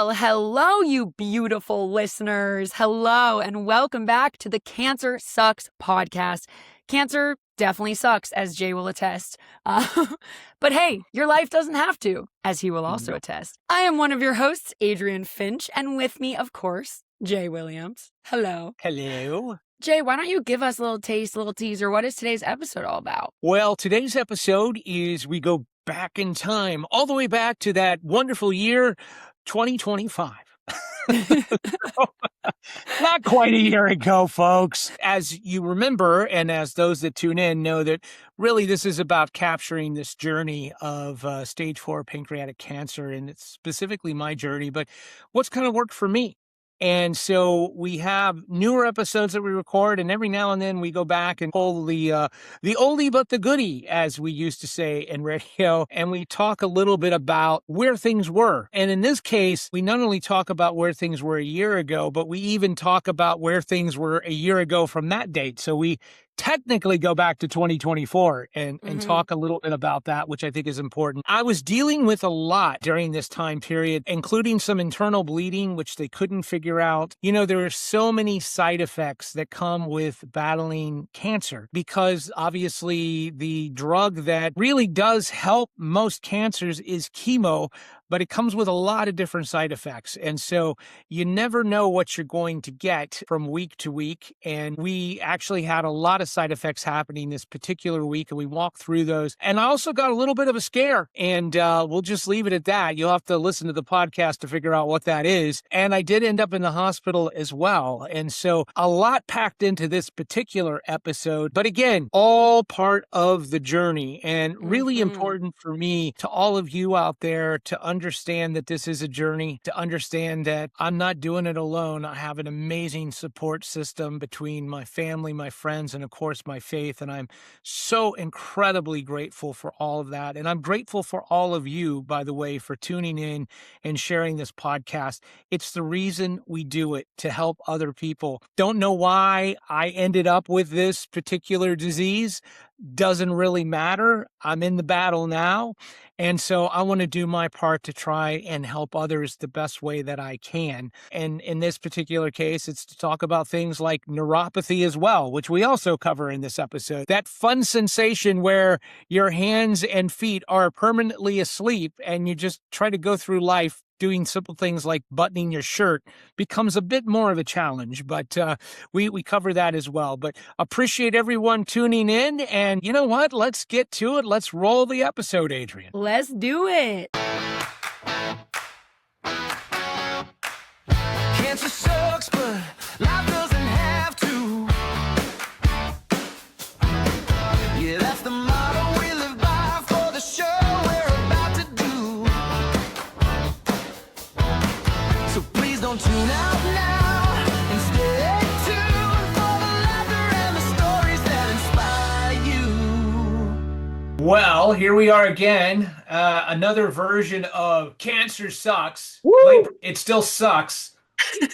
Well, hello, you beautiful listeners. Hello, and welcome back to the Cancer Sucks podcast. Cancer definitely sucks, as Jay will attest. But hey, your life doesn't have to, as he will also attest. I am one of your hosts, Adrienne Finch, and with me, of course, Jay Williams. Hello. Hello. Jay, why don't you give us a little taste, a little teaser? What is today's episode all about? Well, today's episode is we go back in time, all the way back to that wonderful year, 2025. Not quite a year ago, folks. As you remember, and as those that tune in know, that really this is about capturing this journey of stage 4 pancreatic cancer, and it's specifically my journey, but what's kind of worked for me. And so we have newer episodes that we record, and every now and then we go back and pull the oldie but the goodie, as we used to say in radio, and we talk a little bit about where things were. And in this case, we not only talk about where things were a year ago, but we even talk about where things were a year ago from that date. So we technically go back to 2024 and talk a little bit about that, which I think is important. I was dealing with a lot during this time period, including some internal bleeding, which they couldn't figure out. You know, there are so many side effects that come with battling cancer because obviously the drug that really does help most cancers is chemo, but it comes with a lot of different side effects. And so you never know what you're going to get from week to week. And we actually had a lot of side effects happening this particular week, and we walked through those. And I also got a little bit of a scare, and we'll just leave it at that. You'll have to listen to the podcast to figure out what that is. And I did end up in the hospital as well. And so a lot packed into this particular episode, but again, all part of the journey, and really important for me, to all of you out there, to understand that this is a journey, to understand that I'm not doing it alone. I have an amazing support system between my family, my friends, and of course my faith. And I'm so incredibly grateful for all of that. And I'm grateful for all of you, by the way, for tuning in and sharing this podcast. It's the reason we do it, to help other people. Don't know why I ended up with this particular disease. Doesn't really matter. I'm in the battle now. And so I want to do my part to try and help others the best way that I can. And in this particular case, it's to talk about things like neuropathy as well, which we also cover in this episode. That fun sensation where your hands and feet are permanently asleep and you just try to go through life doing simple things like buttoning your shirt becomes a bit more of a challenge, but we cover that as well. But appreciate everyone tuning in, and you know what? Let's get to it. Let's roll the episode, Adrienne. Let's do it. Cancer sucks, but life doesn't have to. Yeah, that's the motto we live by for the show we're about to do. So please don't tune out now and stay tuned for the laughter and the stories that inspire you. Well, here we are again. Another version of Cancer Sucks. Woo! It still sucks, but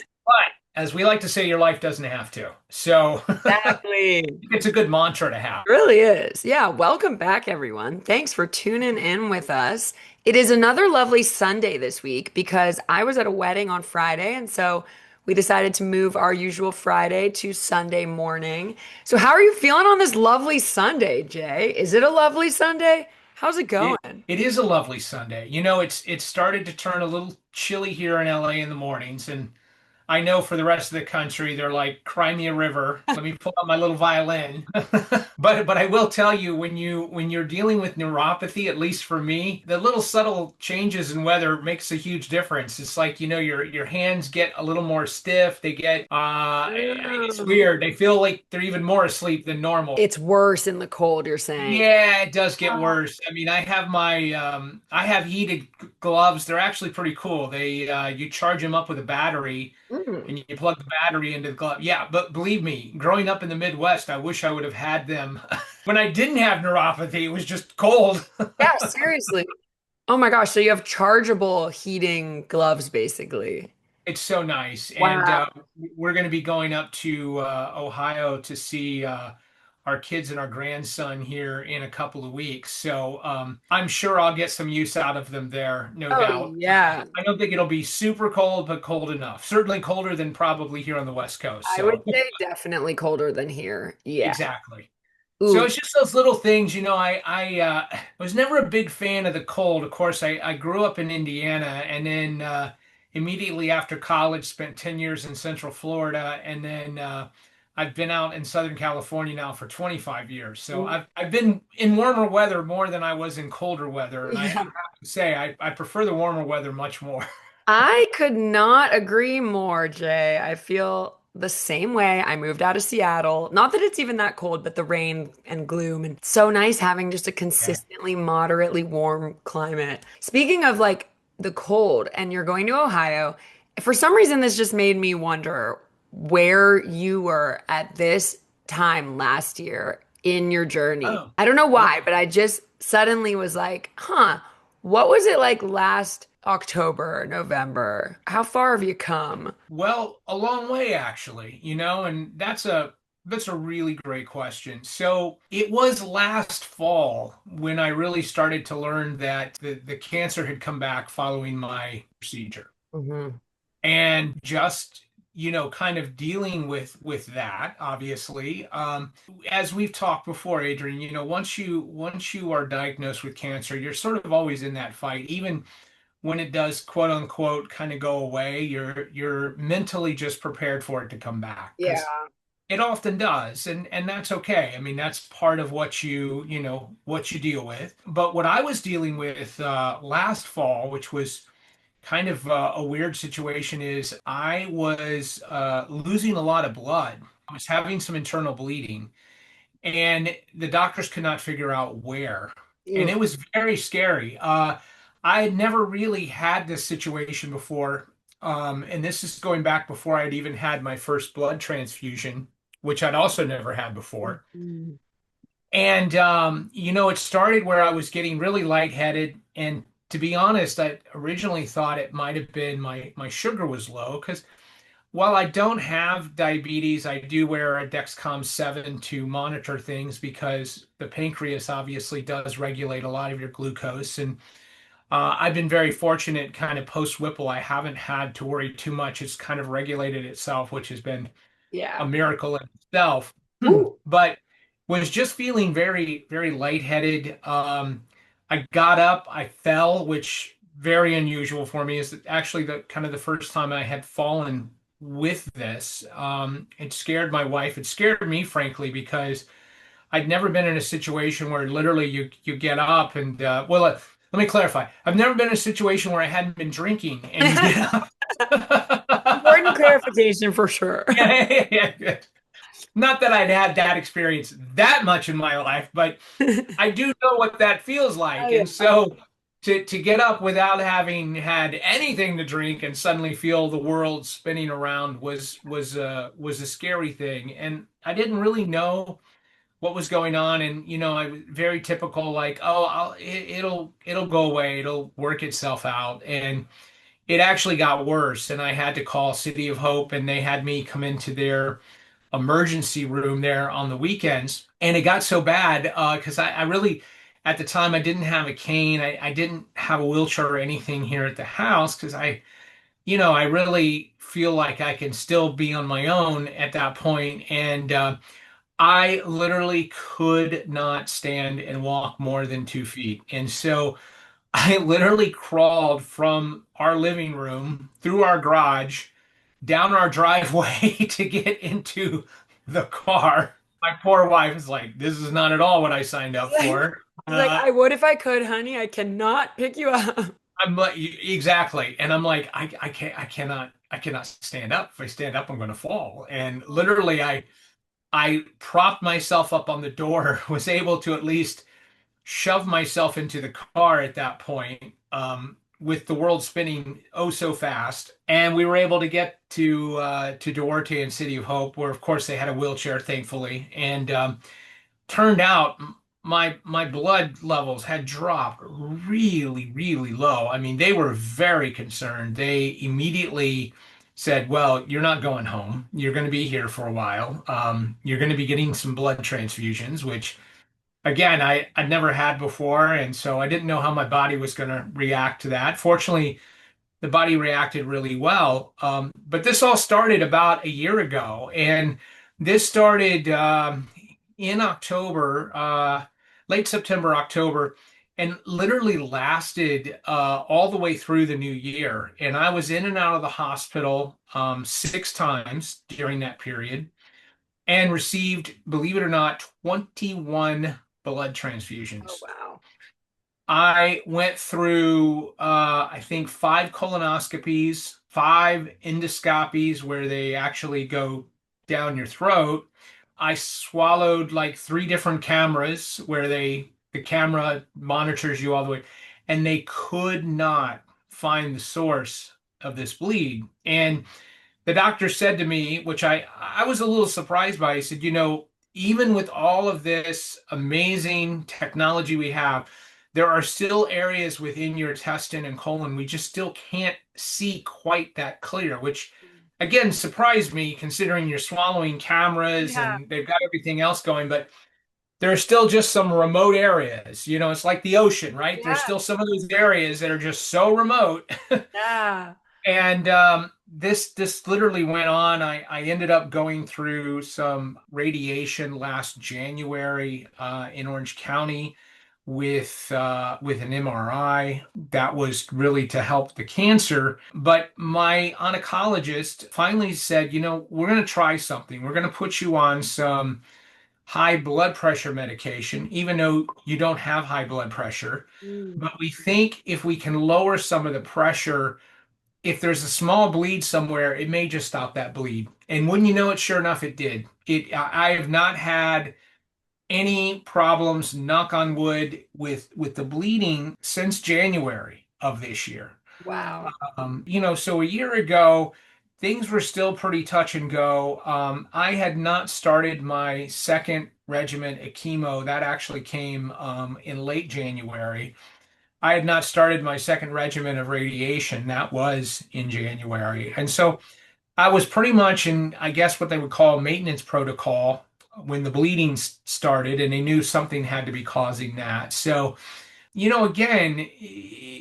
as we like to say, your life doesn't have to. So Exactly. it's a good mantra to have. It really is. Yeah. Welcome back, everyone. Thanks for tuning in with us. It is another lovely Sunday this week because I was at a wedding on Friday. And so we decided to move our usual Friday to Sunday morning. So how are you feeling on this lovely Sunday, Jay? Is it a lovely Sunday? How's it going? It is a lovely Sunday. You know, it's started to turn a little chilly here in LA in the mornings, and I know for the rest of the country, they're like, cry me a river. Let me pull out my little violin. But I will tell you, when you're dealing with neuropathy, at least for me, the little subtle changes in weather makes a huge difference. It's like, you know, your hands get a little more stiff. They get, it's weird. They feel like they're even more asleep than normal. It's worse in the cold, you're saying. Yeah, it does get worse. I mean, I have I have heated gloves. They're actually pretty cool. They, you charge them up with a battery. And you plug the battery into the glove. Yeah, but believe me, growing up in the Midwest, I wish I would have had them. When I didn't have neuropathy, it was just cold. Yeah, seriously. Oh my gosh. So you have chargeable heating gloves, basically. It's so nice. Wow. And we're going to be going up to Ohio to see our kids and our grandson here in a couple of weeks. So I'm sure I'll get some use out of them there, no Oh, doubt. yeah. I don't think it'll be super cold, but cold enough. Certainly colder than probably here on the West Coast. I would So say definitely colder than here. Yeah. exactly. So Ooh. it's just those little things, I was never a big fan of the cold. Of course, I grew up in Indiana, and then immediately after college, spent 10 years in Central Florida, and then I've been out in Southern California now for 25 years. So I've been in warmer weather more than I was in colder weather, and I Yeah. have to say I prefer the warmer weather much more. I could not agree more, Jay. I feel the same way. I moved out of Seattle. Not that it's even that cold, but the rain and gloom. And it's so nice having just a Yeah. consistently moderately warm climate. Speaking of like the cold, and you're going to Ohio, for some reason, this just made me wonder where you were at this time last year in your journey. Oh, I don't know well, why, but I just suddenly was like, huh. What was it like last October, November? How far have you come? well, a long way actually, and that's a really great question. So it was last fall when I really started to learn that the cancer had come back following my procedure. Hmm. And just, kind of dealing with that, obviously. As we've talked before, Adrian, once you are diagnosed with cancer, you're sort of always in that fight, even when it does quote unquote kind of go away, you're mentally just prepared for it to come back Yeah. because it often does, and that's okay. I mean, that's part of what you deal with. But what I was dealing with last fall, which was kind of a weird situation, is I was losing a lot of blood. I was having some internal bleeding, and the doctors could not figure out where. And Ew. it was very scary. I had never really had this situation before. And this is going back before I'd even had my first blood transfusion, which I'd also never had before. Mm. And, it started where I was getting really lightheaded. And to be honest, I originally thought it might have been my sugar was low because while I don't have diabetes, I do wear a Dexcom 7 to monitor things because the pancreas obviously does regulate a lot of your glucose. And I've been very fortunate kind of post Whipple. I haven't had to worry too much. It's kind of regulated itself, which has been a Yeah. miracle in itself. Ooh. But was just feeling very, very lightheaded. I got up, I fell, which very unusual for me. Is actually the kind of the first time I had fallen with this. It scared my wife. It scared me, frankly, because I'd never been in a situation where literally you get up and let me clarify. I've never been in a situation where I hadn't been drinking and you get Important up. clarification for sure. Yeah, good. Not that I'd had that experience that much in my life, but I do know what that feels Oh, like. yeah. And so to get up without having had anything to drink and suddenly feel the world spinning around was a scary thing. And I didn't really know what was going on. And I was very typical, like, oh, it'll go away, it'll work itself out. And it actually got worse, and I had to call City of Hope, and they had me come into their emergency room there on the weekends. And it got so bad because I really, at the time, I didn't have a cane. I didn't have a wheelchair or anything here at the house because I really feel like I can still be on my own at that point. And I literally could not stand and walk more than 2 feet. And so I literally crawled from our living room through our garage down our driveway to get into the car. My poor wife is like, "This is not at all what I signed up for." He's like, I would if I could, honey. I cannot pick you up. I'm like, exactly, and I'm like, I cannot stand up. If I stand up, I'm going to fall. And literally, I propped myself up on the door, was able to at least shove myself into the car at that point, with the world spinning oh so fast. And we were able to get to Duarte and City of Hope, where of course they had a wheelchair, thankfully. And turned out my blood levels had dropped really, really low. I mean, they were very concerned. They immediately said, well, you're not going home. You're going to be here for a while. You're going to be getting some blood transfusions, which again, I'd never had before. And so I didn't know how my body was going to react to that. Fortunately, the body reacted really well. But this all started about a year ago. And this started in October, late September, October, and literally lasted all the way through the new year. And I was in and out of the hospital 6 times during that period and received, believe it or not, 21 blood Oh, transfusions. wow. I went through, I think, 5 colonoscopies, 5 endoscopies where they actually go down your throat. I swallowed like 3 different cameras where the camera monitors you all the way, and they could not find the source of this bleed. And the doctor said to me, which I was a little surprised by, he said, even with all of this amazing technology we have, there are still areas within your intestine and colon we just still can't see quite that clear, which again surprised me considering you're swallowing cameras Yeah. and they've got everything else going, but there are still just some remote areas. It's like the ocean, right? There's Yeah. still some of those areas that are just so remote. Yeah. And this literally went on. I ended up going through some radiation last January in Orange County with an MRI that was really to help the cancer. But my oncologist finally said, we're going to try something. We're going to put you on some high blood pressure medication, even though you don't have high blood pressure. Mm. But we think if we can lower some of the pressure, if there's a small bleed somewhere, it may just stop that bleed. And wouldn't you know it, sure enough, it did. I have not had any problems, knock on wood, with the bleeding since January of this year. Wow. So a year ago, things were still pretty touch and go. I had not started my second regimen of chemo. That actually came in late January. I had not started my second regimen of radiation. That was in January. And so I was pretty much in, I guess, what they would call maintenance protocol when the bleeding started, and they knew something had to be causing that. So, again,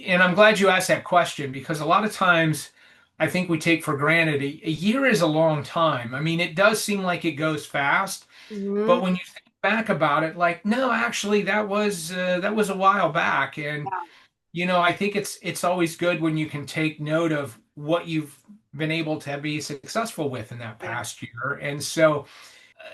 and I'm glad you asked that question because a lot of times I think we take for granted a year is a long time. I mean, it does seem like it goes fast, Hmm. but when you think back about it, like, no, actually, that was a while back. And I think it's always good when you can take note of what you've been able to be successful with in that Yeah. past year. And so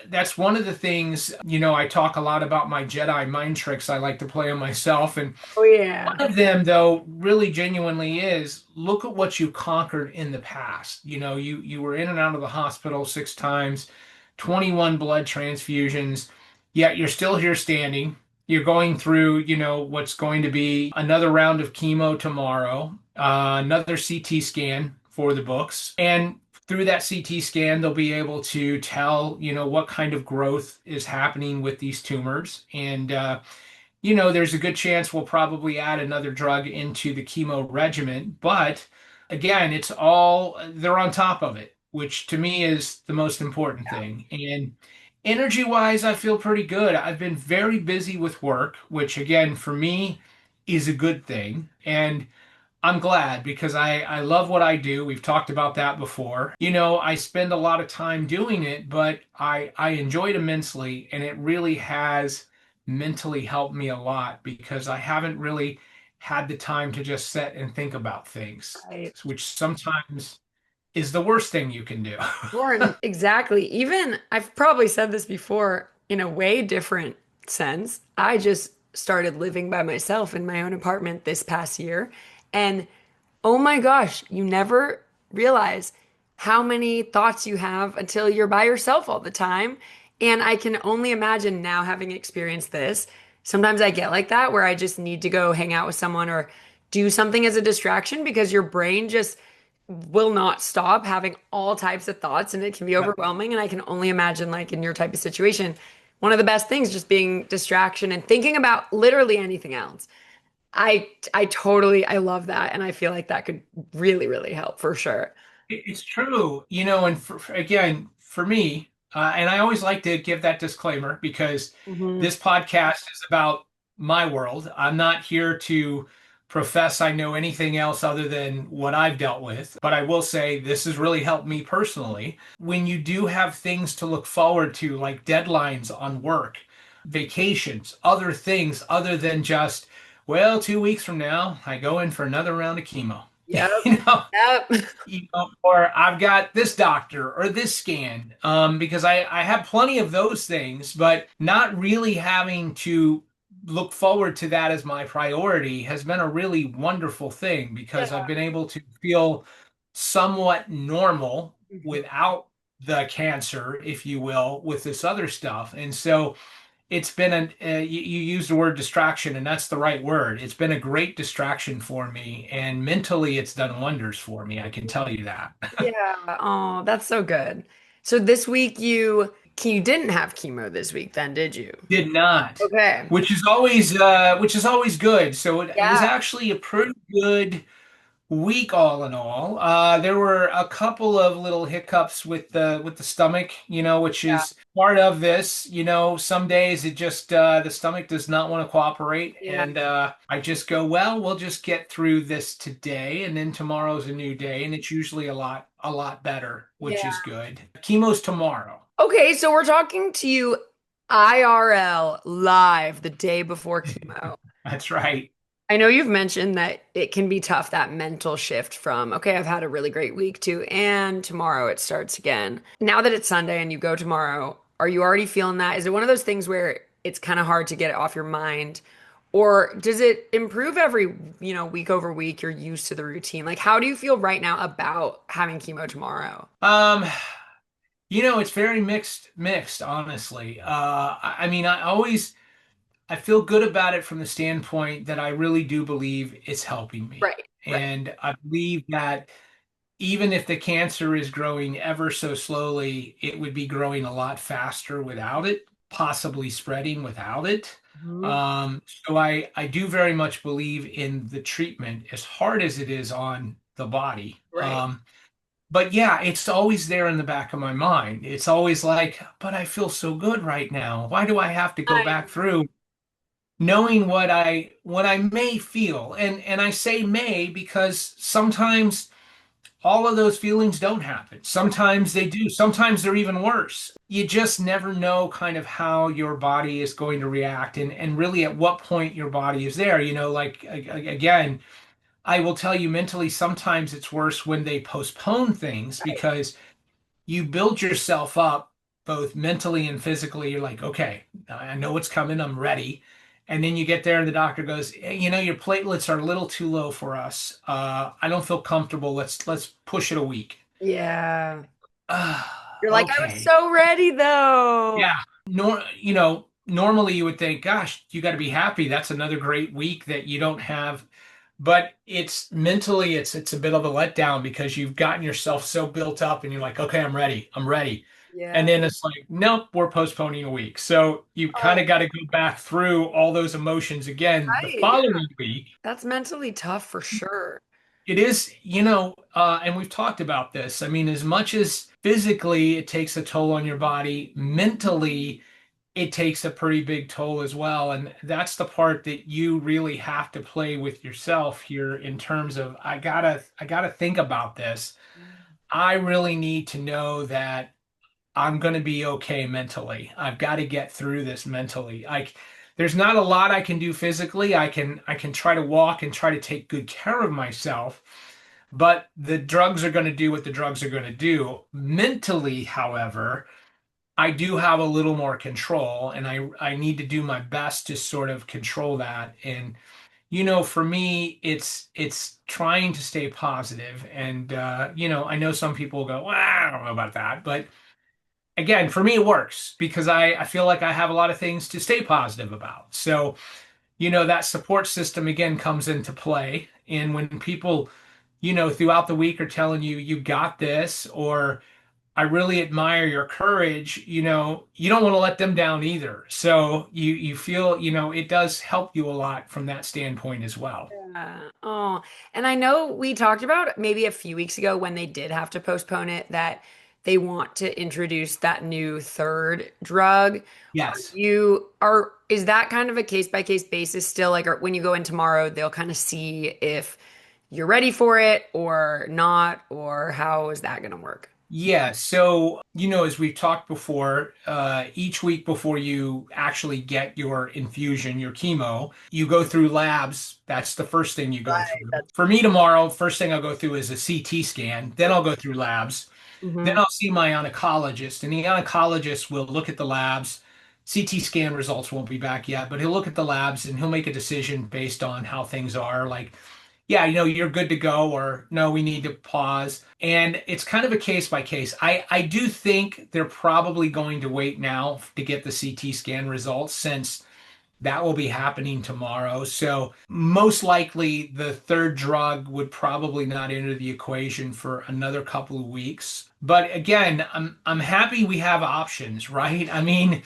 that's one of the things, I talk a lot about my Jedi mind tricks I like to play on myself. And Oh, yeah. one of them, though, really genuinely is look at what you conquered in the past. You were in and out of the hospital 6 times, 21 blood transfusions, yet you're still here standing. You're going through, what's going to be another round of chemo tomorrow, another CT scan for the books. And through that CT scan, they'll be able to tell, what kind of growth is happening with these tumors. And, there's a good chance we'll probably add another drug into the chemo regimen. But again, they're on top of it, which to me is the most important thing. And energy wise, I feel pretty good. I've been very busy with work, which again, for me, is a good thing. And I'm glad because I love what I do. We've talked about that before. I spend a lot of time doing it, but I enjoy it immensely, and it really has mentally helped me a lot because I haven't really had the time to just sit and think about things, Right. which sometimes is the worst thing you can do. Lauren, exactly. Even I've probably said this before in a way different sense. I just started living by myself in my own apartment this past year. And oh my gosh, you never realize how many thoughts you have until you're by yourself all the time. And I can only imagine now having experienced this. Sometimes I get like that where I just need to go hang out with someone or do something as a distraction because your brain just will not stop having all types of thoughts and it can be overwhelming. And I can only imagine, like, in your type of situation, one of the best things just being distraction and thinking about literally anything else. I totally I love that and I feel like that could really help for sure. It's true, and again, for me, and I always like to give that disclaimer because Hmm. this podcast is about my world. I'm not here to profess I know anything else other than what I've dealt with, but I will say this has really helped me personally. When you do have things to look forward to, like deadlines on work, vacations, other things other than just, well, 2 weeks from now, I go in for another round of chemo. Yep. You know, Yep. or I've got this doctor or this scan, because I have plenty of those things, but not really having to look forward to that as my priority has been a really wonderful thing because I've Yeah. been able to feel somewhat normal Mhm. without the cancer, if you will, with this other stuff. And so it's been you used the word distraction, and that's the right word. It's been a great distraction for me, and mentally, it's done wonders for me. I can tell you that. Yeah. Oh, that's so good. So this week you didn't have chemo this week then, did you? Did not, Okay. which is always good. So it was Yeah. actually a pretty good week all in all. There were a couple of little hiccups with the stomach, which Yeah. is part of this. Some days it just the stomach does not want to cooperate, Yeah. and I just go, well, we'll just get through this today, and then tomorrow's a new day, and it's usually a lot better, which Yeah. is good. Chemo's tomorrow. Okay, so we're talking to you IRL live the day before chemo. That's right. I know you've mentioned that it can be tough, that mental shift from, okay, I've had a really great week too, and tomorrow it starts again. Now that it's Sunday and you go tomorrow, are you already feeling that? Is it one of those things where it's kind of hard to get it off your mind? Or does it improve every, week over week? You're used to the routine. Like, how do you feel right now about having chemo tomorrow? Um, it's very mixed, honestly. I mean, I feel good about it from the standpoint that I really do believe it's helping me. Right, right. And I believe that even if the cancer is growing ever so slowly, it would be growing a lot faster without it, possibly spreading without it. Mhm. So I do very much believe in the treatment, as hard as it is on the body. Right. But yeah, it's always there in the back of my mind. It's always like, but I feel so good right now. Why do I have to go I back through knowing what I may feel? And I say may because sometimes all of those feelings don't happen. Sometimes they do. Sometimes they're even worse. You just never know kind of how your body is going to react and really at what point your body is there. Like again, I will tell you mentally, sometimes it's worse when they postpone things because you build yourself up both mentally and physically. You're like, okay, I know what's coming. I'm ready. And then you get there and the doctor goes, "Hey, your platelets are a little too low for us. I don't feel comfortable. Let's push it a week." Yeah. You're like, I was Okay. so ready though. Yeah. Normally you would think, gosh, you got to be happy. That's another great week that you don't have. But it's mentally, it's a bit of a letdown because you've gotten yourself so built up and you're like, okay, I'm ready. I'm ready. And Yeah. then it's like, nope, we're postponing a week. So you kind Oh, of got to go back through all those emotions again the right. Yeah. following week. That's mentally tough for sure. It is, and we've talked about this. I mean, as much as physically it takes a toll on your body, mentally it takes a pretty big toll as well. And that's the part that you really have to play with yourself here in terms of I gotta think about this. I really need to know that I'm going to be okay mentally. I've got to get through this mentally. There's not a lot I can do physically. I can try to walk and try to take good care of myself, but the drugs are going to do what the drugs are going to do. Mentally, however, I do have a little more control, and I need to do my best to sort of control that. And for me, it's trying to stay positive. And I know some people go, well, I don't know about that, but again, for me, it works because I feel like I have a lot of things to stay positive about. So, that support system again comes into play. And when people, throughout the week are telling you, you got this, or I really admire your courage, you don't want to let them down either. So you feel, it does help you a lot from that standpoint as well. Oh, and I know we talked about maybe a few weeks ago when they did have to postpone it that they want to introduce that new third drug. Yes. Is that kind of a case by case basis still like or when you go in tomorrow, they'll kind of see if you're ready for it or not, or how is that going to work? Yeah, so as we've talked before, each week before you actually get your infusion, your chemo, you go through labs. That's the first thing you go Right. through. For me tomorrow, first thing I'll go through is a CT scan. Then I'll go through labs. Then Hmm. I'll see my oncologist, and the oncologist will look at the labs. CT scan results won't be back yet, but he'll look at the labs and he'll make a decision based on how things are. Like, yeah, you're good to go, or no, we need to pause. And it's kind of a case by case. I do think they're probably going to wait now to get the CT scan results since that will be happening tomorrow. So most likely the third drug would probably not enter the equation for another couple of weeks. But again, I'm happy we have options, right? I mean,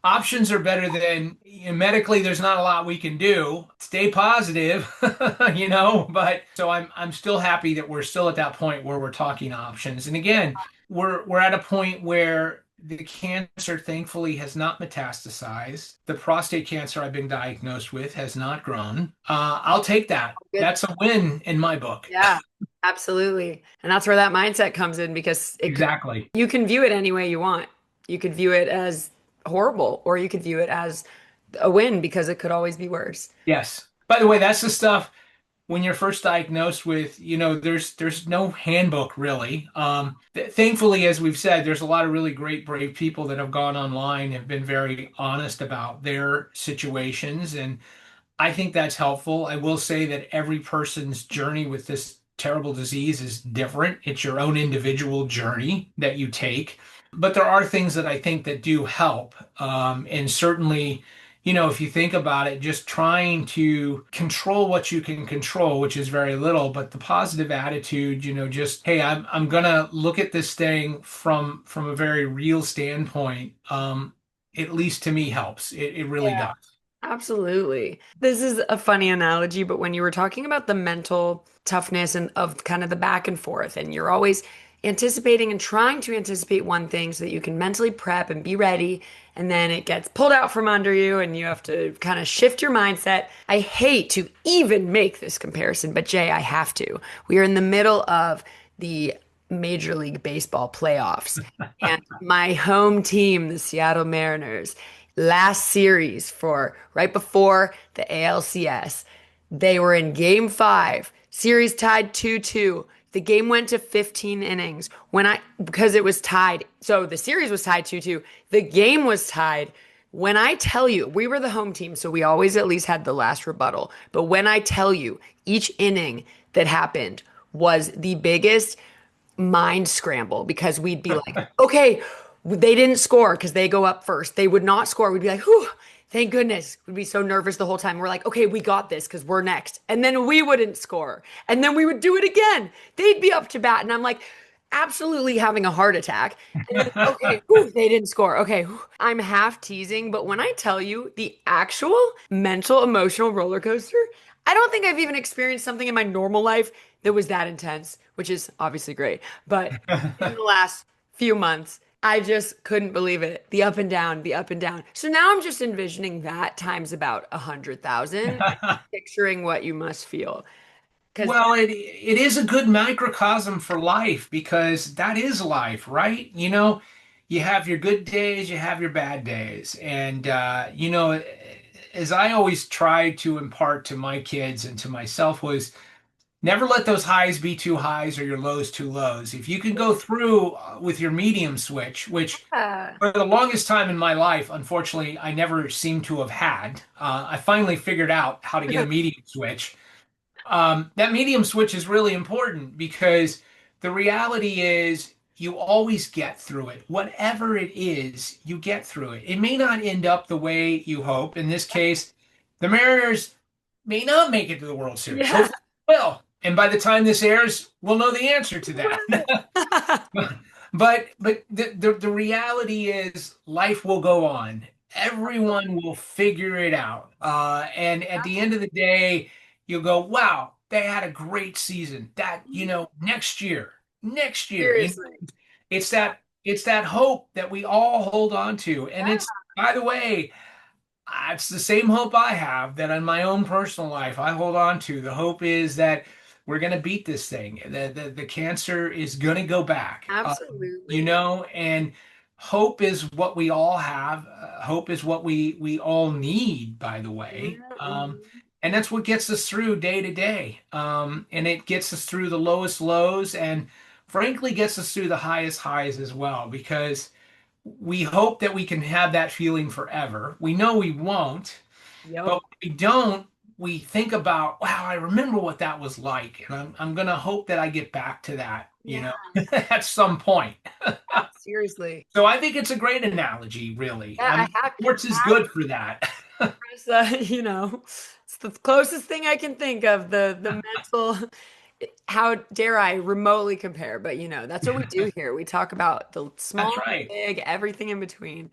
options are better than medically there's not a lot we can do. Stay positive, but so I'm still happy that we're still at that point where we're talking options. And again, we're at a point where the cancer thankfully has not metastasized. The prostate cancer I've been diagnosed with has not grown. I'll take that. Good. That's a win in my book. Yeah, absolutely. And that's where that mindset comes in because Exactly. you can view it any way you want. You could view it as horrible, or you could view it as a win because it could always be worse. Yes. By the way, that's the stuff when you're first diagnosed with, there's no handbook really. Thankfully, as we've said, there's a lot of really great, brave people that have gone online, have been very honest about their situations, and I think that's helpful. I will say that every person's journey with this terrible disease is different. It's your own individual journey that you take. But there are things that I think that do help. And certainly, if you think about it, just trying to control what you can control, which is very little, but the positive attitude, just, hey, I'm gonna look at this thing from a very real standpoint, at least to me helps. It really Yeah. does. Absolutely. This is a funny analogy, but when you were talking about the mental toughness and of kind of the back and forth, and you're always anticipating and trying to anticipate one thing so that you can mentally prep and be ready, and then it gets pulled out from under you and you have to kind of shift your mindset. I hate to even make this comparison, but Jay, I have to. We are in the middle of the Major League Baseball playoffs, and my home team, the Seattle Mariners, last series for right before the ALCS. They were in game 5, series tied 2-2. The game went to 15 innings because it was tied. So the series was tied 2-2. The game was tied. When I tell you, we were the home team, so we always at least had the last rebuttal. But when I tell you, each inning that happened was the biggest mind scramble because we'd be like, okay, they didn't score because they go up first. They would not score. We'd be like, whew, thank goodness. We'd be so nervous the whole time. We're like, okay, we got this because we're next. And then we wouldn't score. And then we would do it again. They'd be up to bat. And I'm like, absolutely having a heart attack. And then, okay, whew, they didn't score. Okay, whew. I'm half teasing. But when I tell you the actual mental, emotional roller coaster, I don't think I've even experienced something in my normal life that was that intense, which is obviously great. But in the last few months, I just couldn't believe it. The up and down, the up and down. So now I'm just envisioning that times about 100,000, picturing what you must feel. Because Well, it is a good microcosm for life because that is life, right? You have your good days, you have your bad days. And, as I always try to impart to my kids and to myself was never let those highs be too highs or your lows too lows. If you can go through with your medium switch, which for the longest time in my life, unfortunately, I never seem to have had, I finally figured out how to get a medium switch. That medium switch is really important because the reality is you always get through it. Whatever it is, you get through it. It may not end up the way you hope. In this case, the Mariners may not make it to the World Series. yeah. Hopefully they will. And by the time this airs, we'll know the answer to that. But the reality is life will go on. Everyone will figure it out. And at the end of the day, you'll go, wow, they had a great season. That, next year, Seriously. it's that hope that we all hold on to. And Yeah. it's, by the way, it's the same hope I have that in my own personal life I hold on to. The hope is that we're going to beat this thing. The cancer is going to go back. Absolutely. And hope is what we all have. Hope is what we all need, by the way. Mhm. And that's what gets us through day to day. And it gets us through the lowest lows and frankly gets us through the highest highs as well, because we hope that we can have that feeling forever. We know we won't, but Yep. when we don't, we think about, wow, I remember what that was like. And I'm going to hope that I get back to that, Yeah. at some point. Seriously. So I think it's a great analogy, really. Yeah, I have Sports is good for that. Chris, it's the closest thing I can think of the mental. How dare I remotely compare? But that's what we do here. We talk about the That's small, the right. big, everything in between.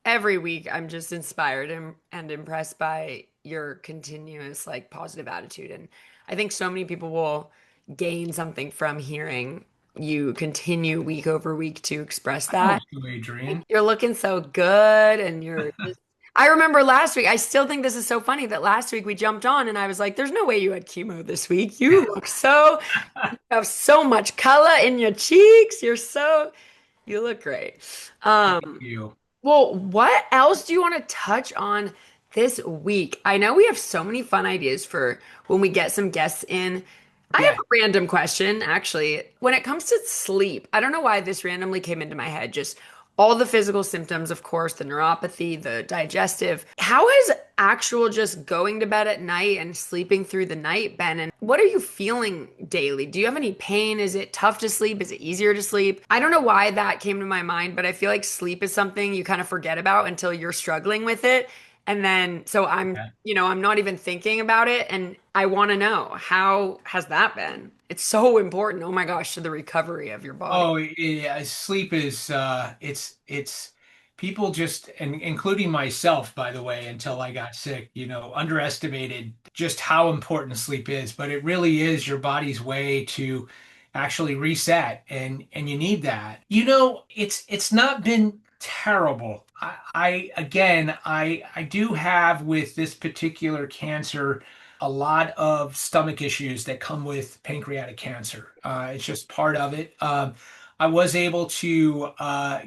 Every week, I'm just inspired and impressed by your continuous like positive attitude, and I think so many people will gain something from hearing you continue week over week to express I hope that. so, Like, Adrienne. you're looking so good and you're just I remember last week, I still think this is so funny that last week we jumped on and I was like, there's no way you had chemo this week. You look you have so much color in your cheeks. You look great. Thank Um, you. well, what else do you want to touch on this week? I know we have so many fun ideas for when we get some guests in. I have Yeah. a random question, actually. When it comes to sleep, I don't know why this randomly came into my head. Just all the physical symptoms, of course, the neuropathy, the digestive. How has actual just going to bed at night and sleeping through the night been? And what are you feeling daily? Do you have any pain? Is it tough to sleep? Is it easier to sleep? I don't know why that came to my mind, but I feel like sleep is something you kind of forget about until you're struggling with it. And then, so I'm not even thinking about it. And I want to know, how has that been? It's so important. Oh my gosh, to the recovery of your body. Oh, yeah, sleep is it's people just, and including myself, by the way, until I got sick, underestimated just how important sleep is, but it really is your body's way to actually reset, and you need that. It's not been terrible. I again, I do have with this particular cancer a lot of stomach issues that come with pancreatic cancer. It's just part of it. I was able to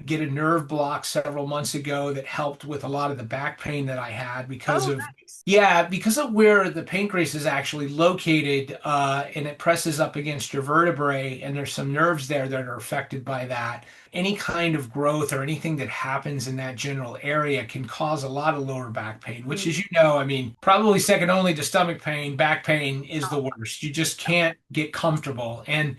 get a nerve block several months ago that helped with a lot of the back pain that I had because Oh, of, nice. yeah, because of where the pancreas is actually located, and it presses up against your vertebrae, and there's some nerves there that are affected by that. Any kind of growth or anything that happens in that general area can cause a lot of lower back pain, which, as you know, I mean, probably second only to stomach pain, back pain is the worst. You just can't get comfortable. And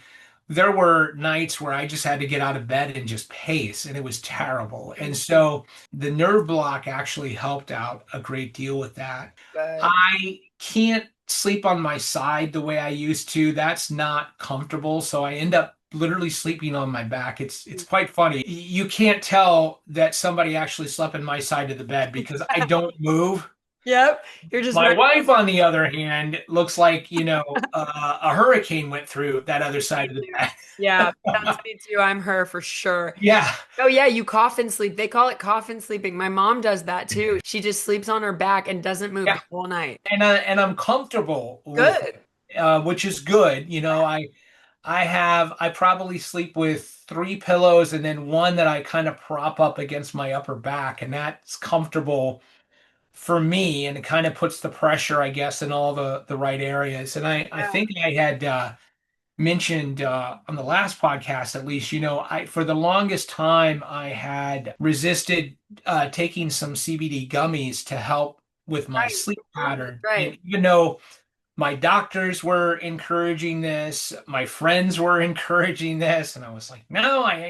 there were nights where I just had to get out of bed and just pace, and it was terrible. And so the nerve block actually helped out a great deal with that. Good. I can't sleep on my side the way I used to. That's not comfortable. So I end up literally sleeping on my back. It's quite funny. You can't tell that somebody actually slept in my side of the bed because I don't move. Yep. You're just My ready. wife, on the other hand, looks like, a hurricane went through that other side of the Yeah, that's me too. I'm her for sure. Yeah. Oh yeah, you coffin sleep. They call it coffin sleeping. My mom does that too. She just sleeps on her back and doesn't move Yeah. the whole night. And I'm comfortable with, Good. which is good. I probably sleep with three pillows and then one that I kind of prop up against my upper back, and that's comfortable for me, and it kind of puts the pressure, I guess, in all the right areas. And I Yeah. think I had mentioned on the last podcast, at least, I for the longest time I had resisted taking some CBD gummies to help with my Right. sleep pattern. Right. And even though my doctors were encouraging this, my friends were encouraging this, and I was like, no, I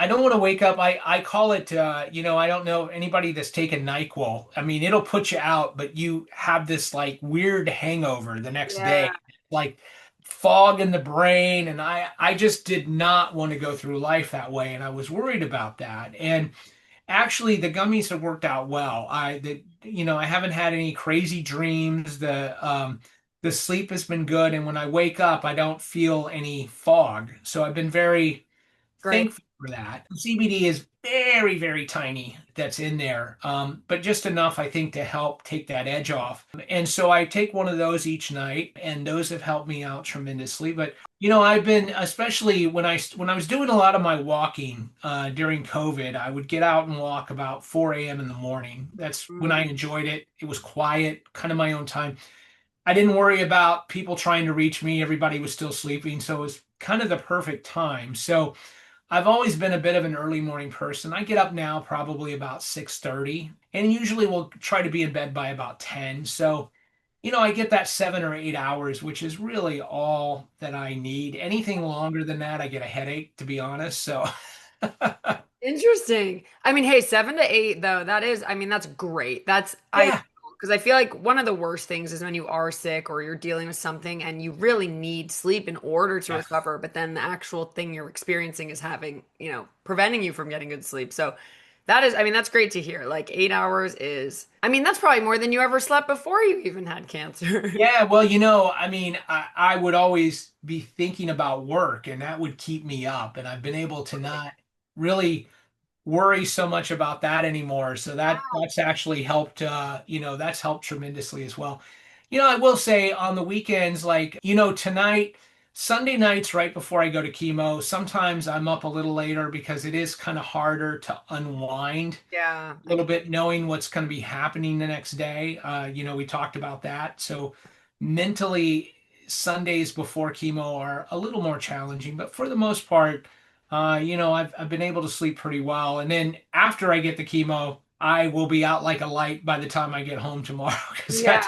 don't want to wake up. I call it, I don't know anybody that's taken NyQuil. I mean, it'll put you out, but you have this like weird hangover the next day, Yeah. like fog in the brain. And I just did not want to go through life that way. And I was worried about that. And actually, the gummies have worked out well. I haven't had any crazy dreams. The the sleep has been good. And when I wake up, I don't feel any fog. So I've been very Great. thankful for that. CBD is very, very tiny that's in there, but just enough, I think, to help take that edge off. And so I take one of those each night, and those have helped me out tremendously. But I've been, especially when I was doing a lot of my walking during COVID, I would get out and walk about 4 a.m. in the morning. That's when I enjoyed it. It was quiet, kind of my own time. I didn't worry about people trying to reach me. Everybody was still sleeping, so it was kind of the perfect time. So I've always been a bit of an early morning person. I get up now probably about 6:30 and usually will try to be in bed by about 10. So, I get that 7 or 8 hours, which is really all that I need. Anything longer than that, I get a headache, to be honest. So, Interesting. I mean, hey, 7 to 8 though, that's great. yeah, Because I feel like one of the worst things is when you are sick or you're dealing with something and you really need sleep in order to yes. recover, but then the actual thing you're experiencing is preventing you from getting good sleep. So that's great to hear. Like 8 hours that's probably more than you ever slept before you even had cancer. Yeah, well, I would always be thinking about work and that would keep me up. And I've been able to not really worry so much about that anymore. So that's actually helped that's helped tremendously as well. I will say on the weekends, like, tonight, Sunday nights right before I go to chemo, sometimes I'm up a little later because it is kind of harder to unwind Yeah. a little bit knowing what's going to be happening the next day. We talked about that. So mentally, Sundays before chemo are a little more challenging, but for the most part, I've been able to sleep pretty well. And then after I get the chemo, I will be out like a light by the time I get home tomorrow because Yeah,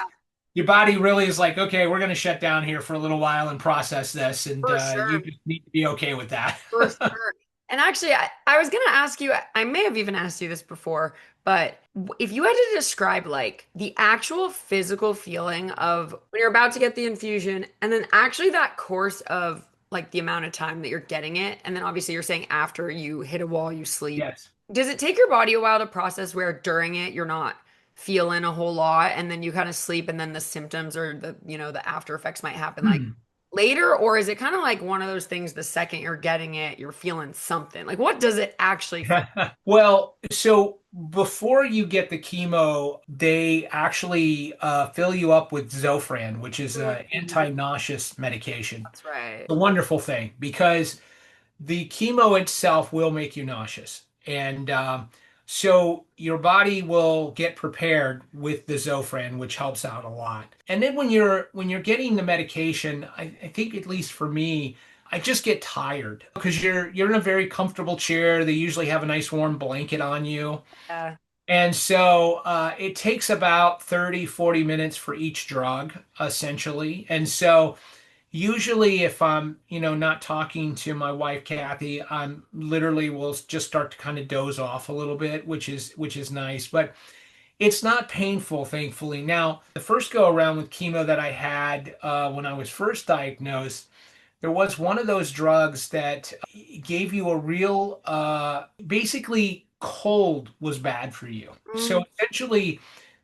your body really is like, okay, we're going to shut down here for a little while and process this, and for you sure. just need to be okay with that. For sure. And actually, I was going to ask you, I may have even asked you this before, but if you had to describe like the actual physical feeling of when you're about to get the infusion and then actually that course of like the amount of time that you're getting it, and then obviously you're saying after you hit a wall, you sleep. Yes. Does it take your body a while to process where during it you're not feeling a whole lot and then you kind of sleep and then the symptoms or the after effects might happen like Hmm. later, or is it kind of like one of those things the second you're getting it, you're feeling something? Like what does it actually feel? Well, so before you get the chemo, they actually fill you up with Zofran, which is an Mhm. anti-nauseous medication. That's right. It's a wonderful thing because the chemo itself will make you nauseous. And so your body will get prepared with the Zofran, which helps out a lot. And then when you're getting the medication, I think at least for me, I just get tired because you're in a very comfortable chair. They usually have a nice warm blanket on you. Yeah. And so it takes about 30-40 minutes for each drug, essentially. And so usually, if I'm, not talking to my wife, Kathy, I'm literally will just start to kind of doze off a little bit, which is nice, but it's not painful, thankfully. Now, the first go around with chemo that I had when I was first diagnosed, there was one of those drugs that gave you a real, basically, cold was bad for you. So Mhm. essentially,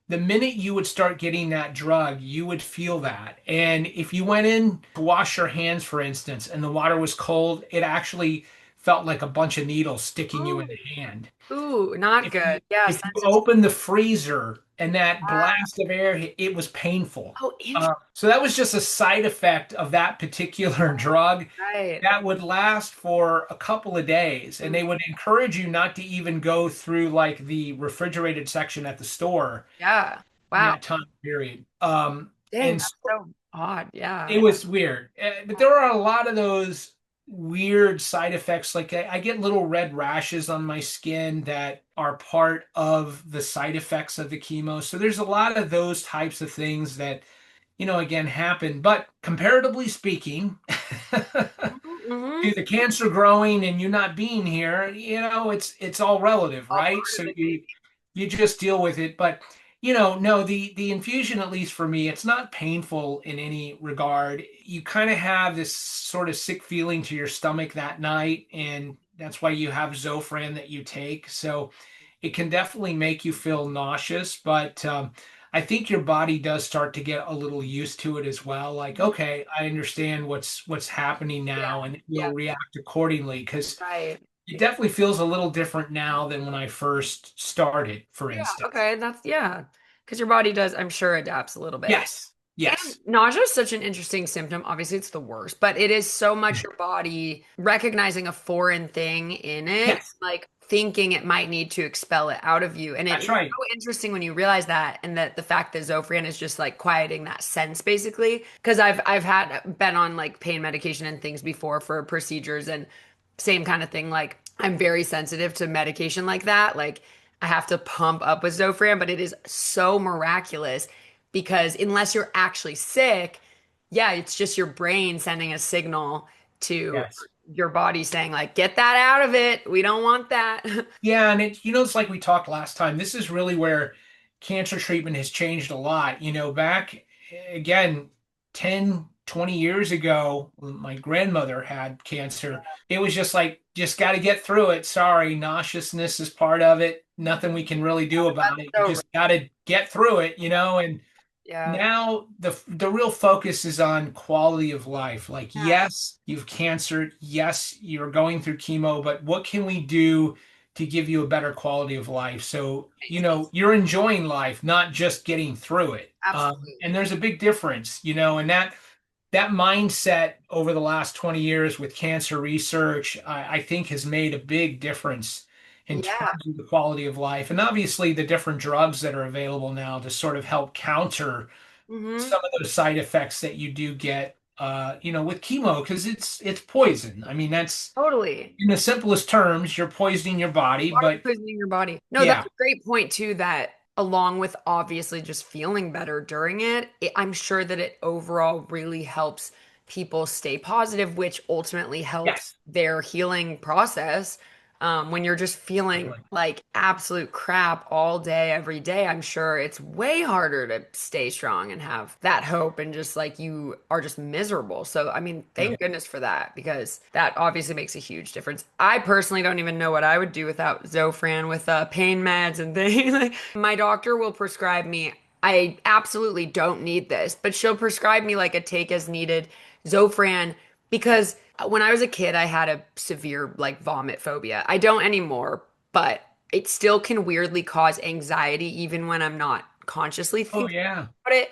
the minute you would start getting that drug, you would feel that. And if you went in to wash your hands, for instance, and the water was cold, it actually felt like a bunch of needles sticking you in Ooh, the hand. ooh, not If you good. Yeah, if you sensitive. open the freezer and that blast of air, it was painful. Oh, interesting. So that was just a side effect of that particular drug Right. that would last for a couple of days, and they would encourage you not to even go through like the refrigerated section at the store Yeah. in Wow. that time period. Dang, And that's so so odd. it Yeah. was weird. But there are a lot of those weird side effects. Like I get little red rashes on my skin that are part of the side effects of the chemo. So there's a lot of those types of things that, again, happen. But comparatively speaking, Hmm. to the cancer growing and you not being here, it's all relative, All right? part So of it, you just deal with it. But no, the infusion, at least for me, it's not painful in any regard. You kind of have this sort of sick feeling to your stomach that night, and that's why you have Zofran that you take. So it can definitely make you feel nauseous, but I think your body does start to get a little used to it as well. Like, Mhm. okay, I understand what's happening Yeah. now, and it Yeah. will react accordingly because Right. it definitely feels a little different now than when I first started, for Yeah. instance. Okay. That's, yeah. Because your body does, I'm sure, adapts a little bit. Yes. And Yes. nausea is such an interesting symptom. Obviously, it's the worst, but it is so much your body recognizing a foreign thing in it, Yes. like thinking it might need to expel it out of you. And That's it's right. so interesting when you realize that, and that the fact that Zofran is just like quieting that sense, basically. Because I've had been on like pain medication and things before for procedures, and same kind of thing. Like I'm very sensitive to medication like that. Like I have to pump up with Zofran, but it is so miraculous because unless you're actually sick, yeah, it's just your brain sending a signal to Yes. your body saying like, get that out of it. We don't want that. Yeah, and it's like we talked last time. This is really where cancer treatment has changed a lot. Back again 10, 20 years ago, when my grandmother had cancer. It was just like, just got to get through it. Sorry, nauseousness is part of it. Nothing we can really do about it. You So just got to get through it, and yeah. now the real focus is on quality of life. Like, Yeah. yes, you've cancer, yes, you're going through chemo, but what can we do to give you a better quality of life? So, you're enjoying life, not just getting through it. And Absolutely. there's a big difference, and that mindset over the last 20 years with cancer research, I think has made a big difference in Yeah. terms of the quality of life. And obviously the different drugs that are available now to sort of help counter Hmm. some of those side effects that you do get, with chemo, because it's poison. I mean, that's Totally. in the simplest terms, you're poisoning your body, Water but poisoning your body. No, that's yeah, a great point too, that along with obviously just feeling better during I'm sure that it overall really helps people stay positive, which ultimately helps yes, their healing process. When you're just feeling totally. like absolute crap all day, every day, I'm sure it's way harder to stay strong and have that hope, and just like you are just miserable. So, I mean, Yeah. thank goodness for that, because that obviously makes a huge difference. I personally don't even know what I would do without Zofran with pain meds and things. Like, my doctor will prescribe me. I absolutely don't need this, but she'll prescribe me like a take as needed Zofran, because when I was a kid, I had a severe like vomit phobia. I don't anymore, but it still can weirdly cause anxiety even when I'm not consciously Oh thinking yeah. about it.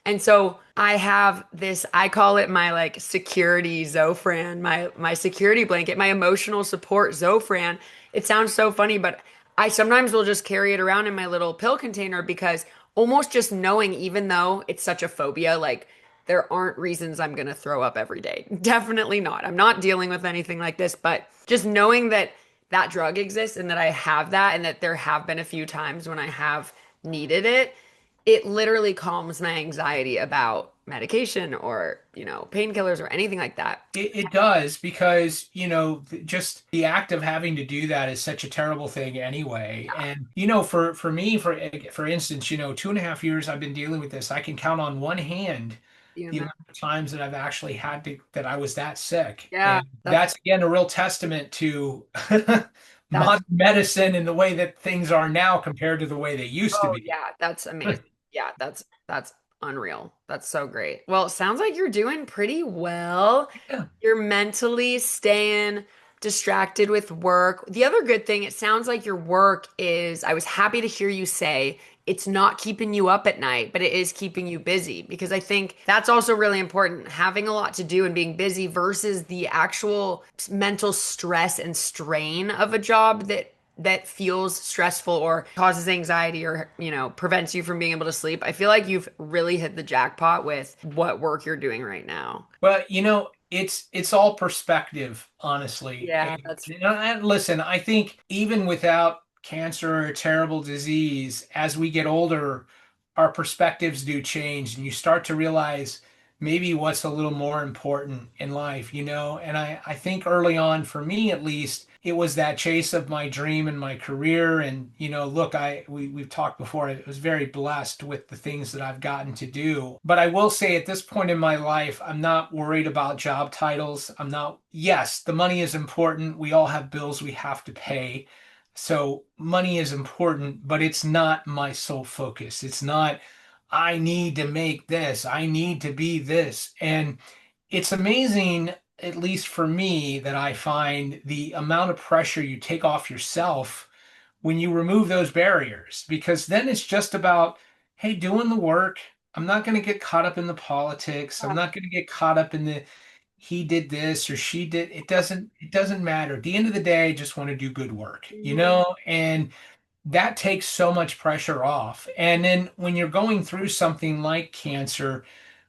And so I have this, I call it my like security Zofran, my security blanket, my emotional support Zofran. It sounds so funny, but I sometimes will just carry it around in my little pill container, because almost just knowing, even though it's such a phobia, like there aren't reasons I'm going to throw up every day. Definitely not. I'm not dealing with anything like this, but just knowing that that drug exists and that I have that, and that there have been a few times when I have needed it, it literally calms my anxiety about medication or, painkillers or anything like that. It does because, just the act of having to do that is such a terrible thing anyway. And, for me, for instance, 2.5 years I've been dealing with this. I can count on one hand You the know? amount of times that I've actually that I was that sick. Yeah, And that's, again, a real testament to that's modern medicine and the way that things are now compared to the way they used to oh be. yeah, that's amazing. Yeah, that's unreal. That's so great. Well, it sounds like you're doing pretty well. Yeah. You're mentally staying distracted with work. The other good thing, it sounds like your work is, I was happy to hear you say it's not keeping you up at night, but it is keeping you busy, because I think that's also really important, having a lot to do and being busy versus the actual mental stress and strain of a job that feels stressful or causes anxiety, or prevents you from being able to sleep. I feel like you've really hit the jackpot with what work you're doing right now. But it's all perspective, honestly. Yeah, that's And listen, I think even without cancer or a terrible disease, as we get older, our perspectives do change, and you start to realize maybe what's a little more important in life. And I think early on, for me at least, it was that chase of my dream and my career. And, look, we've talked before, I was very blessed with the things that I've gotten to do. But I will say at this point in my life, I'm not worried about job titles. I'm not, yes, the money is important. We all have bills we have to pay. So money is important, but it's not my sole focus. It's not, I need to make this, I need to be this. And it's amazing, at least for me, that I find the amount of pressure you take off yourself when you remove those barriers, because then it's just about, hey, doing the work. I'm not going to get caught up in the politics. I'm not going to get caught up in the he did this or she did. It doesn't matter. At the end of the day, I just want to do good work, Mhm. and that takes so much pressure off. And then when you're going through something like cancer,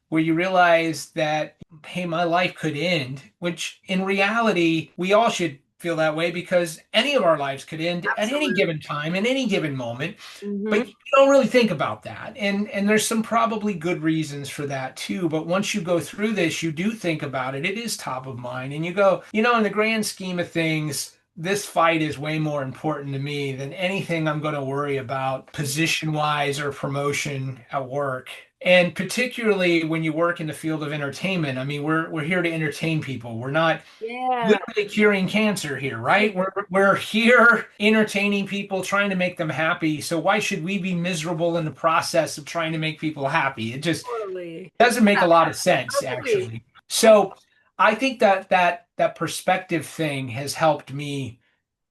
where you realize that, hey, my life could end, which in reality, we all should feel that way because any of our lives could end at any Absolutely. given time, in any given moment. Hmm. But you don't really think about that. And there's some probably good reasons for that too. But once you go through this, you do think about it. It is top of mind. And you go, in the grand scheme of things, this fight is way more important to me than anything I'm going to worry about position wise or promotion at work. And particularly when you work in the field of entertainment, I mean, we're here to entertain people. We're not Yeah. literally curing cancer here, right? We're here entertaining people, trying to make them happy. So why should we be miserable in the process of trying to make people happy? It just Totally. doesn't make Yeah, a lot of sense, totally. actually. So I think that perspective thing has helped me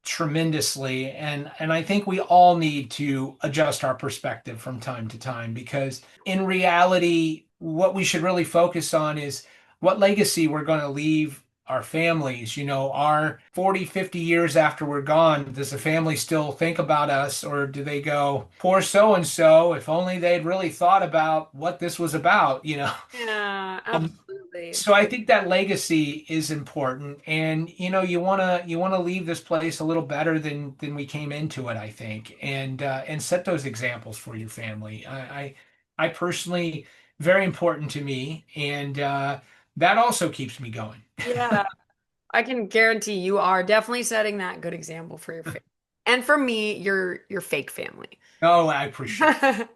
tremendously, and I think we all need to adjust our perspective from time to time, because in reality what we should really focus on is what legacy we're going to leave our families. Our 40, 50 years after we're gone, does the family still think about us, or do they go, poor so and so, if only they'd really thought about what this was about. Yeah, Um, absolutely. so I think that legacy is important, and you wanna leave this place a little better than we came into it, I think, and set those examples for your family. I personally, very important to me, and that also keeps me going. Yeah, I can guarantee you are definitely setting that good example for your family. And for me, your fake family. Oh, I appreciate it.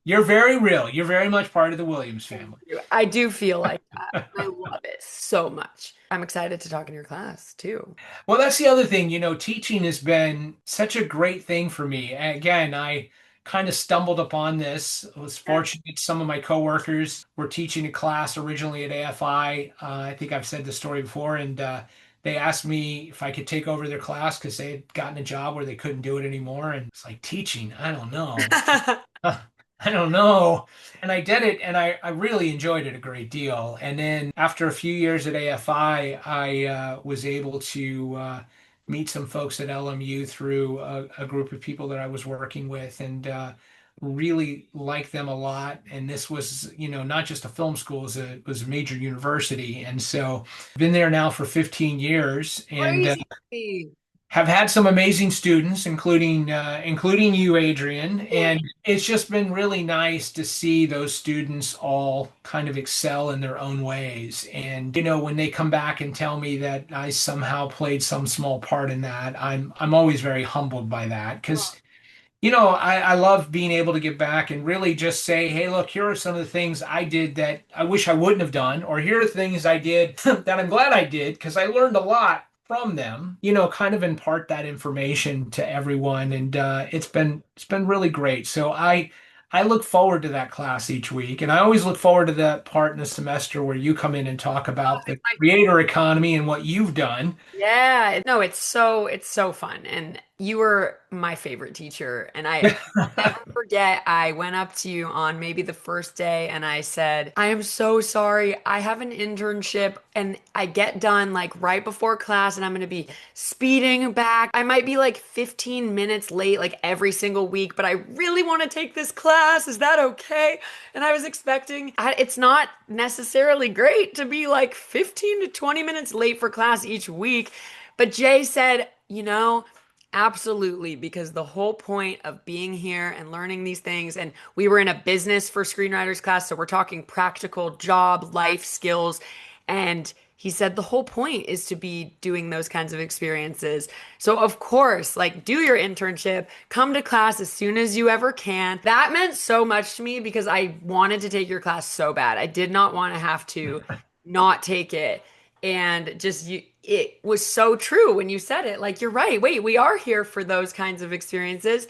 You're very real. You're very much part of the Williams Thank family. you. I do feel like that. I love it so much. I'm excited to talk in your class too. Well, that's the other thing. Teaching has been such a great thing for me. Again, I kind of stumbled upon this. I was Yeah. fortunate some of my coworkers were teaching a class originally at AFI. I think I've said the story before, and they asked me if I could take over their class because they had gotten a job where they couldn't do it anymore. And it's like, teaching, I don't know. I don't know. And I did it, and I really enjoyed it a great deal. And then after a few years at AFI, I was able to meet some folks at LMU through a group of people that I was working with, and really liked them a lot. And this was, not just a film school, it was a major university. And so I've been there now for 15 years, and Crazy. have had some amazing students, including you, Adrienne, and it's just been really nice to see those students all kind of excel in their own ways. And when they come back and tell me that I somehow played some small part in that, I'm always very humbled by that, because I love being able to give back and really just say, hey, look, here are some of the things I did that I wish I wouldn't have done, or here are things I did that I'm glad I did because I learned a lot from them. Kind of impart that information to everyone, and it's been really great. So I look forward to that class each week, and I always look forward to that part in the semester where you come in and talk about the creator economy and what you've done. Yeah, no, it's so fun. And you were my favorite teacher. And I never forget, I went up to you on maybe the first day and I said, I am so sorry. I have an internship and I get done like right before class and I'm going to be speeding back. I might be like 15 minutes late like every single week, but I really want to take this class. Is that okay? And I was expecting, it's not necessarily great to be like 15 to 20 minutes late for class each week. But Jay said, absolutely, because the whole point of being here and learning these things, and we were in a business for screenwriters class, so we're talking practical job, life skills. And he said the whole point is to be doing those kinds of experiences. So, of course, like do your internship, come to class as soon as you ever can. That meant so much to me because I wanted to take your class so bad. I did not want to have to not take it. And just it was so true when you said it. Like, you're right. Wait, we are here for those kinds of experiences.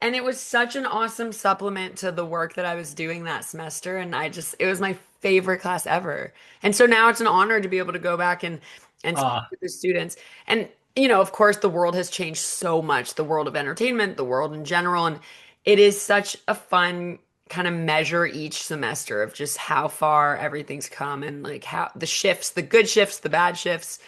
And it was such an awesome supplement to the work that I was doing that semester. And it was my favorite class ever. And so now it's an honor to be able to go back and speak Uh, with the students. And, of course, the world has changed so much, the world of entertainment, the world in general. And it is such a fun kind of measure each semester of just how far everything's come and like how the shifts, the good shifts, the bad shifts,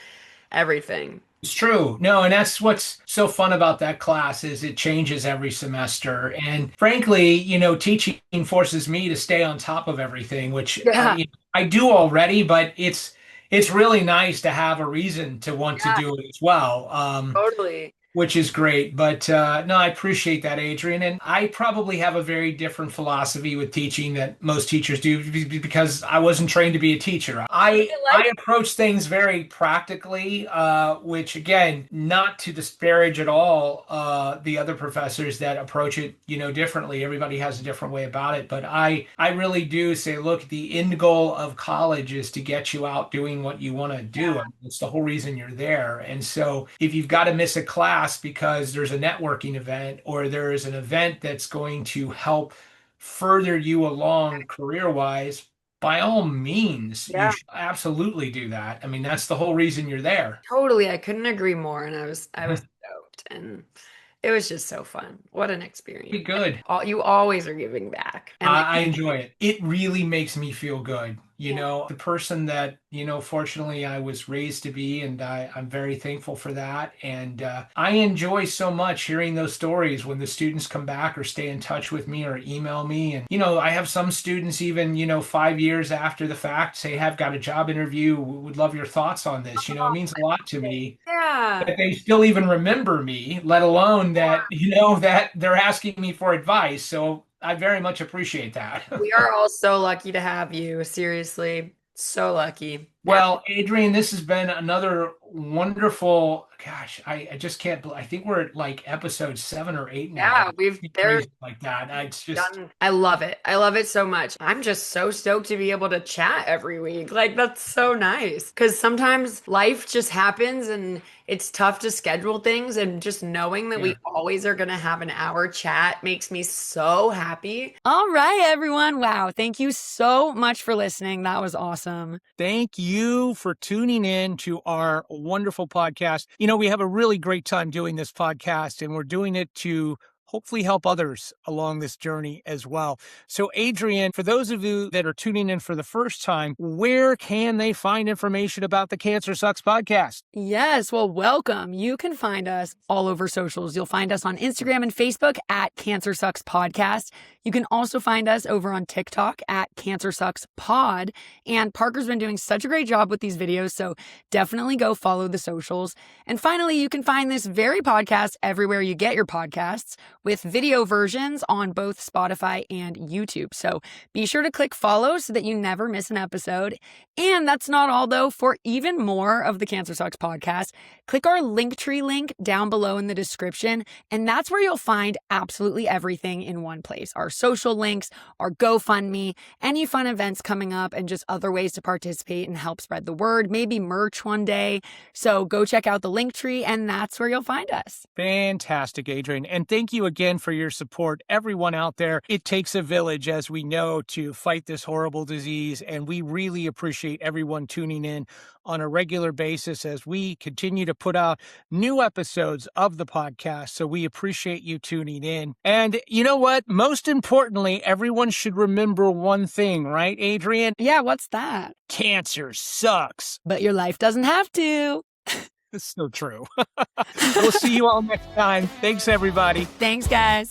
everything. It's true. No, and that's what's so fun about that class is it changes every semester. And frankly, teaching forces me to stay on top of everything, which Yeah, I do already, but it's really nice to have a reason to want to yeah, do it as well. totally. Which is great. But no, I appreciate that, Adrian. And I probably have a very different philosophy with teaching that most teachers do because I wasn't trained to be a teacher. Was I it I like, approach things very practically, which again, not to disparage at all the other professors that approach it, differently. Everybody has a different way about it. But I really do say, look, the end goal of college is to get you out doing what you want to do. I mean, it's the whole reason you're there. And so if you've got to miss a class because there's a networking event or there is an event that's going to help further you along career-wise, by all means, you yeah, should absolutely do that. I mean, that's the whole reason you're there. totally. I couldn't agree more. And I was stoked. And it was just so fun. What an Be experience. good. You always are giving back. And I enjoy it. It really makes me feel good. yeah, The person that, fortunately I was raised to be, and I'm very thankful for that. And I enjoy so much hearing those stories when the students come back or stay in touch with me or email me. And, I have some students even, 5 years after the fact say, "Hey, I've got a job interview. Would love your thoughts on this." It means a lot to me yeah, that they still even remember me, let alone that, that they're asking me for advice. So I very much appreciate that. we are all so lucky to have you. Seriously, so lucky. Well, Adrian, this has been another wonderful, gosh, I just can't believe, I think we're at like episode 7 or 8 now. Yeah, we've It's they're crazy like that. It's just, done. I love it. I love it so much. I'm just so stoked to be able to chat every week. Like, that's so nice. Because sometimes life just happens and it's tough to schedule things. And just knowing that yeah. we always are going to have an hour chat makes me so happy. All right, everyone. Wow. Thank you so much for listening. That was awesome. Thank you for tuning in to our wonderful podcast. We have a really great time doing this podcast, and we're doing it to hopefully help others along this journey as well. So, Adrienne, for those of you that are tuning in for the first time, where can they find information about the Cancer Sucks podcast? Yes, well, welcome. You can find us all over socials. You'll find us on Instagram and Facebook at Cancer Sucks Podcast. You can also find us over on TikTok at Cancer Sucks Pod. And Parker's been doing such a great job with these videos, so definitely go follow the socials. And finally, you can find this very podcast everywhere you get your podcasts, with video versions on both Spotify and YouTube. So be sure to click follow so that you never miss an episode. And that's not all, though. For even more of the Cancer Sucks podcast, click our Linktree link down below in the description. And that's where you'll find absolutely everything in one place. Our social links, our GoFundMe, any fun events coming up, and just other ways to participate and help spread the word, maybe merch one day. So go check out the Linktree, and that's where you'll find us. Fantastic, Adrienne. And thank you again for your support. Everyone out there, it takes a village, as we know, to fight this horrible disease. And we really appreciate everyone tuning in on a regular basis as we continue to put out new episodes of the podcast. So we appreciate you tuning in. And you know what? Most importantly, everyone should remember one thing, right, Adrienne? Yeah, what's that? Cancer sucks. But your life doesn't have to. It's so true. We'll see you all next time. Thanks, everybody. Thanks, guys.